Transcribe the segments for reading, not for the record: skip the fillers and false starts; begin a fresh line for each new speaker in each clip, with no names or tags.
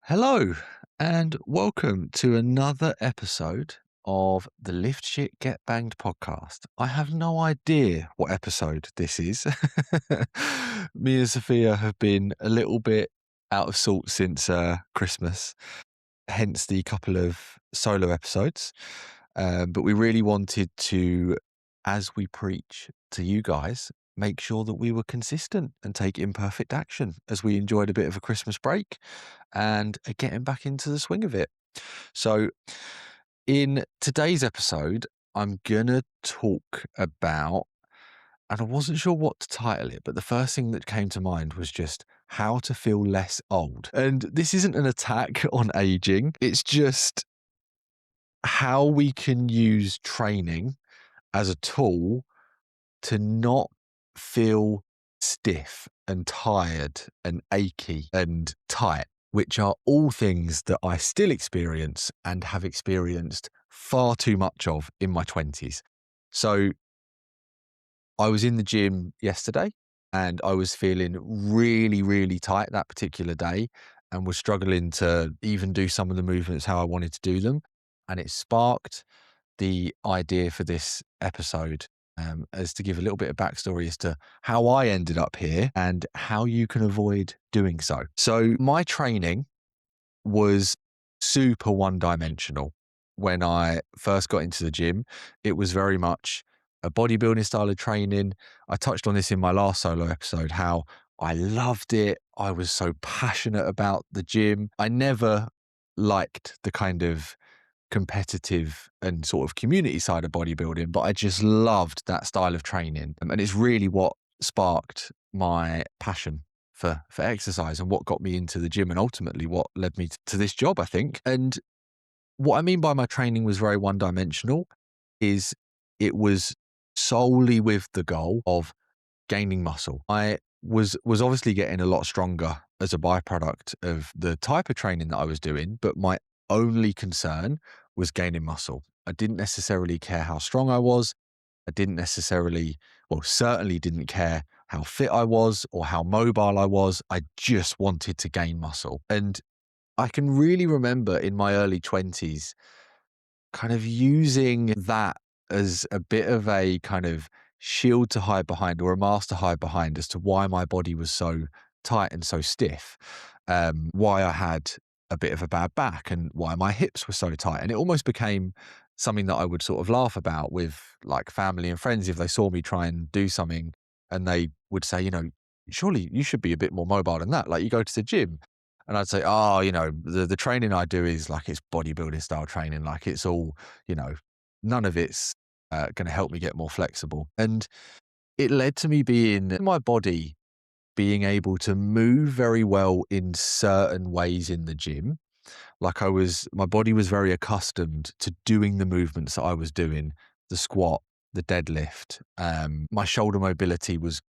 Hello, and welcome to another episode of the Lift Shit Get Banged podcast. I have no idea what episode this is. Me and Sophia have been a little bit out of sorts since Christmas, hence the couple of solo episodes. But we really wanted to, as we preach to you guys, make sure that we were consistent and take imperfect action as we enjoyed a bit of a Christmas break and are getting back into the swing of it. So, in today's episode, I'm going to talk about, and I wasn't sure what to title it, but the first thing that came to mind was just how to feel less old. And this isn't an attack on aging, it's just how we can use training as a tool to not feel stiff and tired and achy and tight, which are all things that I still experience and have experienced far too much of in my 20s. So I was in the gym yesterday and I was feeling really, really tight that particular day and was struggling to even do some of the movements how I wanted to do them. And it sparked the idea for this episode, as to give a little bit of backstory as to how I ended up here and how you can avoid doing so. So my training was super one dimensional. When I first got into the gym, it was very much a bodybuilding style of training. I touched on this in my last solo episode, how I loved it. I was so passionate about the gym. I never liked the kind of competitive and sort of community side of bodybuilding, but I just loved that style of training. And it's really what sparked my passion for exercise and what got me into the gym and ultimately what led me to this job, I think. And what I mean by my training was very one dimensional is it was solely with the goal of gaining muscle. I was obviously getting a lot stronger as a byproduct of the type of training that I was doing, but my only concern was gaining muscle. I didn't necessarily care how strong I was. I didn't necessarily, well, certainly didn't care how fit I was or how mobile I was. I just wanted to gain muscle. And I can really remember in my early 20s kind of using that as a bit of a kind of shield to hide behind or a mask to hide behind as to why my body was so tight and so stiff, why I had a bit of a bad back and why my hips were so tight. And it almost became something that I would sort of laugh about with like family and friends if they saw me try and do something and they would say, surely you should be a bit more mobile than that. Like you go to the gym. And I'd say, oh, the training I do is like it's bodybuilding style training. Like it's all, none of it's going to help me get more flexible. And it led to me being my body being able to move very well in certain ways in the gym. Like my body was very accustomed to doing the movements that I was doing, the squat, the deadlift. My shoulder mobility was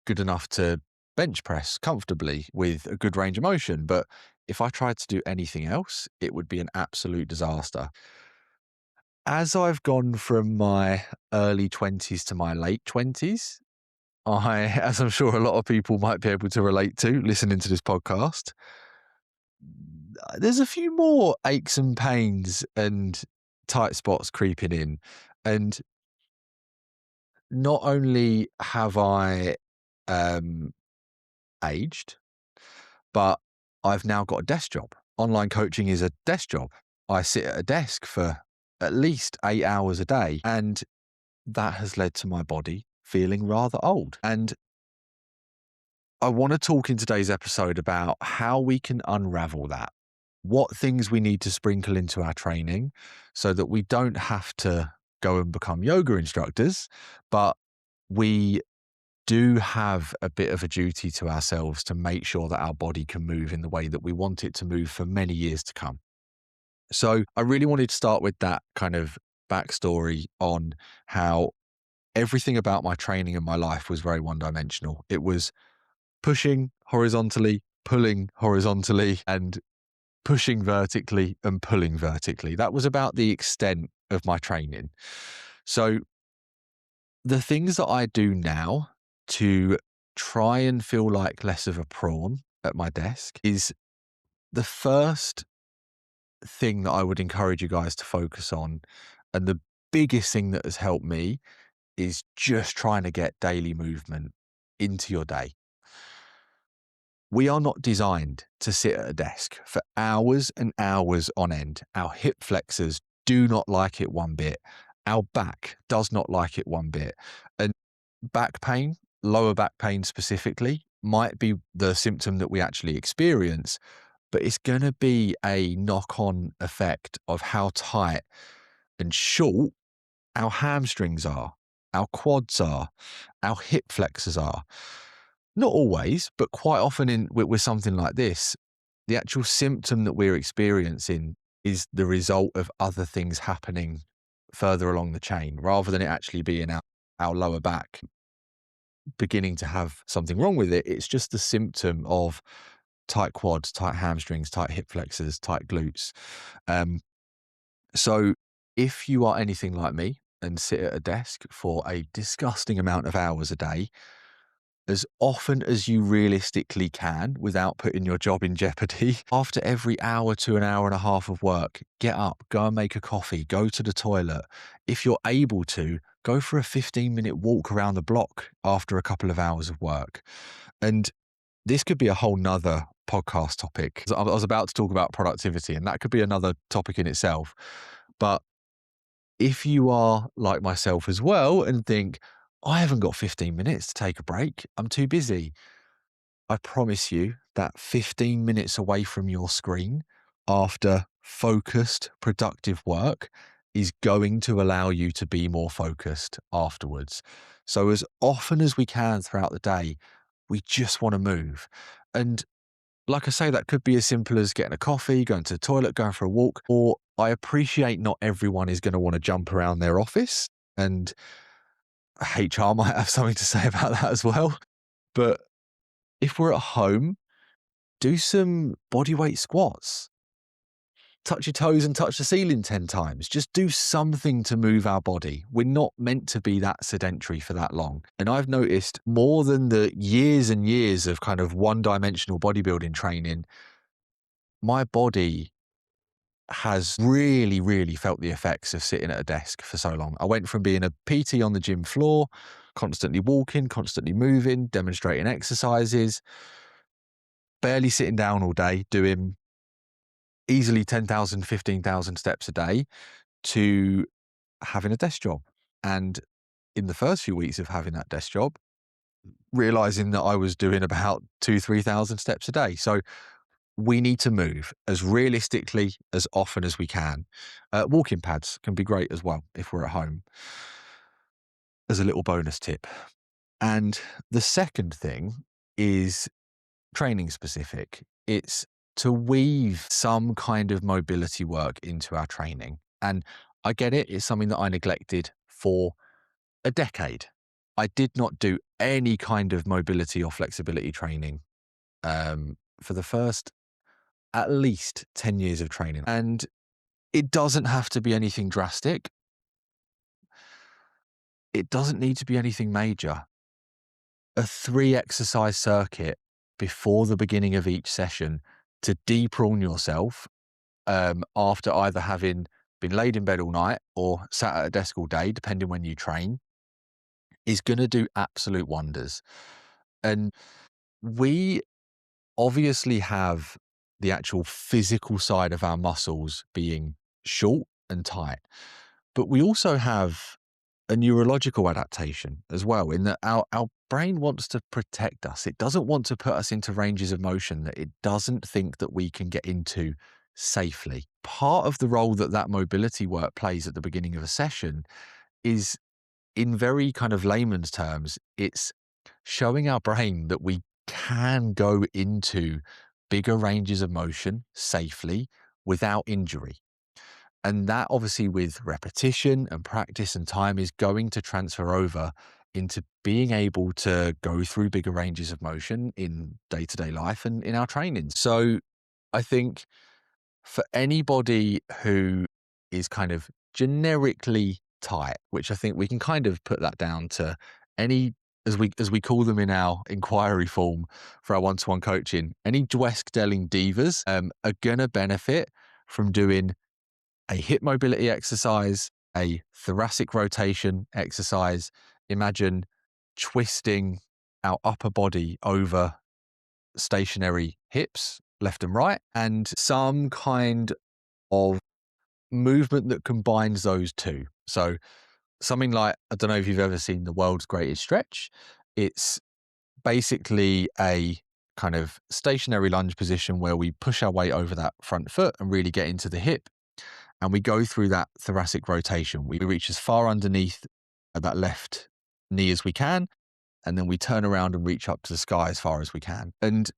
good enough to bench press comfortably with a good range of motion. But if I tried to do anything else, it would be an absolute disaster. As I've gone from my early 20s to my late 20s, as I'm sure a lot of people might be able to relate to listening to this podcast, there's a few more aches and pains and tight spots creeping in. And not only have I um, aged, but I've now got a desk job. Online coaching is a desk job. I sit at a desk for at least 8 hours a day, and that has led to my body feeling rather old. And I want to talk in today's episode about how we can unravel that, what things we need to sprinkle into our training so that we don't have to go and become yoga instructors, but we do have a bit of a duty to ourselves to make sure that our body can move in the way that we want it to move for many years to come. So I really wanted to start with that kind of backstory on how everything about my training and my life was very one dimensional. It was pushing horizontally, pulling horizontally, and pushing vertically and pulling vertically. That was about the extent of my training. So the things that I do now to try and feel like less of a prawn at my desk is the first thing that I would encourage you guys to focus on, and the biggest thing that has helped me, is just trying to get daily movement into your day. We are not designed to sit at a desk for hours and hours on end. Our hip flexors do not like it one bit. Our back does not like it one bit. And back pain, lower back pain specifically, might be the symptom that we actually experience, but it's going to be a knock-on effect of how tight and short our hamstrings are, our quads are, our hip flexors are. Not always, but quite often with something like this, the actual symptom that we're experiencing is the result of other things happening further along the chain, rather than it actually being our lower back beginning to have something wrong with it. It's just the symptom of tight quads, tight hamstrings, tight hip flexors, tight glutes. So if you are anything like me and sit at a desk for a disgusting amount of hours a day, as often as you realistically can without putting your job in jeopardy, after every hour to an hour and a half of work, get up, go and make a coffee, go to the toilet. If you're able to, go for a 15-minute walk around the block after a couple of hours of work. And this could be a whole nother podcast topic. I was about to talk about productivity, and that could be another topic in itself. But if you are like myself as well and think, I haven't got 15 minutes to take a break, I'm too busy, I promise you that 15 minutes away from your screen after focused, productive work is going to allow you to be more focused afterwards. So as often as we can throughout the day, we just want to move. And like I say, that could be as simple as getting a coffee, going to the toilet, going for a walk, or I appreciate not everyone is going to want to jump around their office, and HR might have something to say about that as well. But if we're at home, do some bodyweight squats, touch your toes and touch the ceiling 10 times. Just do something to move our body. We're not meant to be that sedentary for that long. And I've noticed more than the years and years of kind of one-dimensional bodybuilding training, my body has really, really felt the effects of sitting at a desk for so long. I went from being a PT on the gym floor, constantly walking, constantly moving, demonstrating exercises, barely sitting down all day, doing easily 10,000, 15,000 steps a day, to having a desk job. And in the first few weeks of having that desk job, realizing that I was doing about 3,000 steps a day. So we need to move as realistically as often as we can. Walking pads can be great as well if we're at home, as a little bonus tip. And the second thing is training specific. It's to weave some kind of mobility work into our training. And I get it, it's something that I neglected for a decade. I did not do any kind of mobility or flexibility training for the first at least 10 years of training. And it doesn't have to be anything drastic. It doesn't need to be anything major. A 3-exercise circuit before the beginning of each session to de-prawn yourself after either having been laid in bed all night or sat at a desk all day, depending when you train, is going to do absolute wonders. And we obviously have the actual physical side of our muscles being short and tight, but we also have a neurological adaptation as well, in that our brain wants to protect us. It doesn't want to put us into ranges of motion that it doesn't think that we can get into safely. Part of the role that that mobility work plays at the beginning of a session is, in very kind of layman's terms, it's showing our brain that we can go into bigger ranges of motion safely without injury. And that, obviously, with repetition and practice and time, is going to transfer over into being able to go through bigger ranges of motion in day-to-day life and in our training. So I think for anybody who is kind of generically tight, which I think we can kind of put that down to any as we call them in our inquiry form for our one-to-one coaching, any Dwesk-Delling divas are going to benefit from doing a hip mobility exercise, a thoracic rotation exercise. Imagine twisting our upper body over stationary hips, left and right, and some kind of movement that combines those two. So something like, I don't know if you've ever seen The World's Greatest Stretch. It's basically a kind of stationary lunge position where we push our weight over that front foot and really get into the hip. And we go through that thoracic rotation. We reach as far underneath that left knee as we can, and then we turn around and reach up to the sky as far as we can. And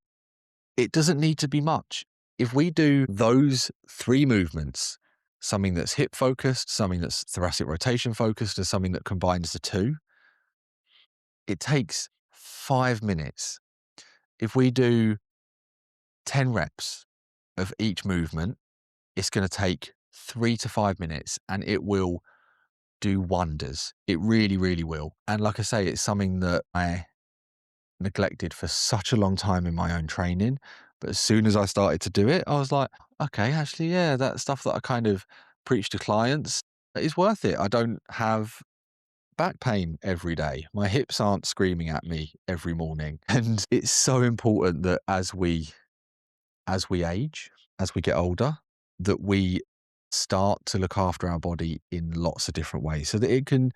it doesn't need to be much. If we do those three movements, something that's hip focused, something that's thoracic rotation focused, and something that combines the two, it takes 5 minutes. If we do 10 reps of each movement, it's going to take 3 to 5 minutes, and it will do wonders. It really, really will. And like I say, it's something that I neglected for such a long time in my own training. But as soon as I started to do it, I was like, okay, actually, yeah, that stuff that I kind of preach to clients is worth it. I don't have back pain every day. My hips aren't screaming at me every morning. And it's so important that as we age, as we get older, that we start to look after our body in lots of different ways so that it can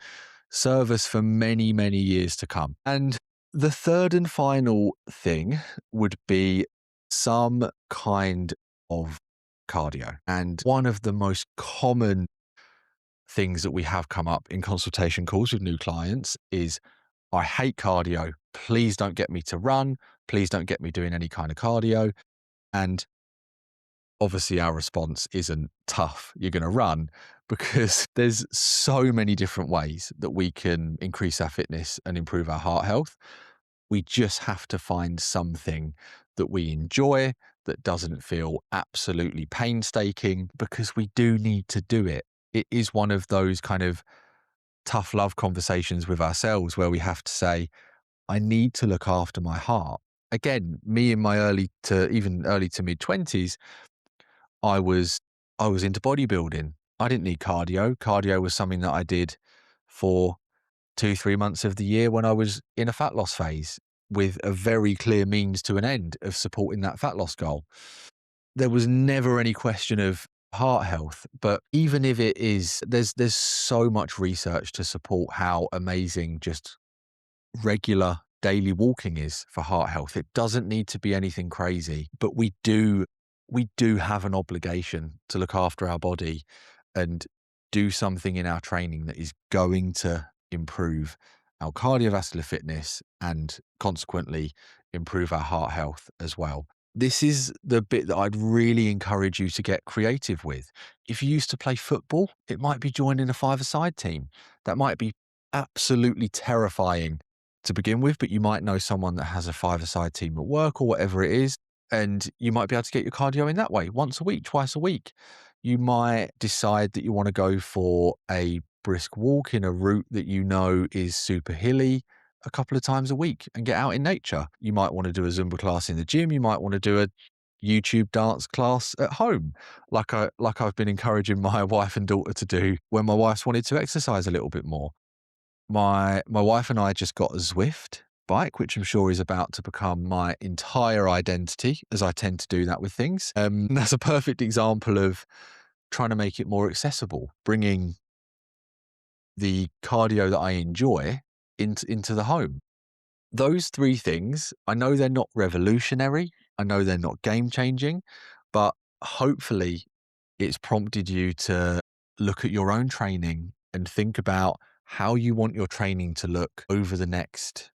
serve us for many, many years to come. And the third and final thing would be some kind of cardio. And one of the most common things that we have come up in consultation calls with new clients is, I hate cardio. Please don't get me to run. Please don't get me doing any kind of cardio. And obviously our response isn't tough, you're going to run, because there's so many different ways that we can increase our fitness and improve our heart health. We just have to find something that we enjoy, that doesn't feel absolutely painstaking, because we do need to do it. It is one of those kind of tough love conversations with ourselves where we have to say, I need to look after my heart. Again, me in my early to mid 20s, I was into bodybuilding. I didn't need cardio. Cardio was something that I did for 2-3 months of the year when I was in a fat loss phase, with a very clear means to an end of supporting that fat loss goal. There was never any question of heart health, but even if it is, there's so much research to support how amazing just regular daily walking is for heart health. It doesn't need to be anything crazy, but we do have an obligation to look after our body and do something in our training that is going to improve our cardiovascular fitness and consequently improve our heart health as well. This is the bit that I'd really encourage you to get creative with. If you used to play football, it might be joining a five-a-side team. That might be absolutely terrifying to begin with, but you might know someone that has a five-a-side team at work or whatever it is, and you might be able to get your cardio in that way, once a week, twice a week. You might decide that you want to go for a brisk walk in a route that you know is super hilly a couple of times a week and get out in nature. You might want to do a Zumba class in the gym. You might want to do a YouTube dance class at home, like I've been encouraging my wife and daughter to do when my wife's wanted to exercise a little bit more. My wife and I just got a Zwift bike, which I'm sure is about to become my entire identity, as I tend to do that with things. That's a perfect example of trying to make it more accessible, bringing the cardio that I enjoy into the home. Those three things, I know they're not revolutionary, I know they're not game changing, but hopefully it's prompted you to look at your own training and think about how you want your training to look over the next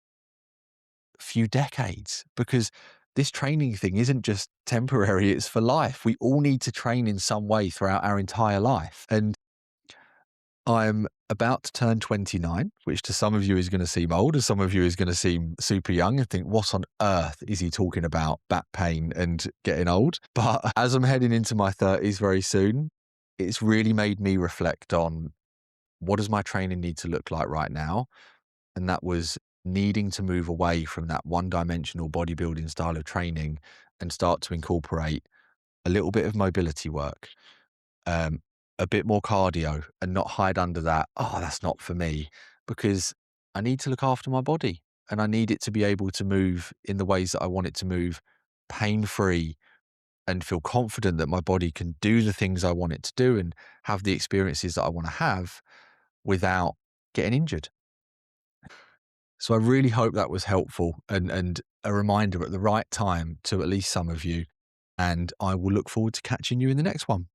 few decades, because this training thing isn't just temporary, it's for life. We all need to train in some way throughout our entire life. And I'm about to turn 29, which to some of you is going to seem old, and some of you is going to seem super young and think, what on earth is he talking about, back pain and getting old? But as I'm heading into my 30s very soon, it's really made me reflect on, what does my training need to look like right now? And that was needing to move away from that one-dimensional bodybuilding style of training and start to incorporate a little bit of mobility work, um, a bit more cardio, and not hide under that, "Oh, that's not for me," because I need to look after my body, and I need it to be able to move in the ways that I want it to move, pain-free, and feel confident that my body can do the things I want it to do and have the experiences that I wanna have without getting injured. So I really hope that was helpful and a reminder at the right time to at least some of you, and I will look forward to catching you in the next one.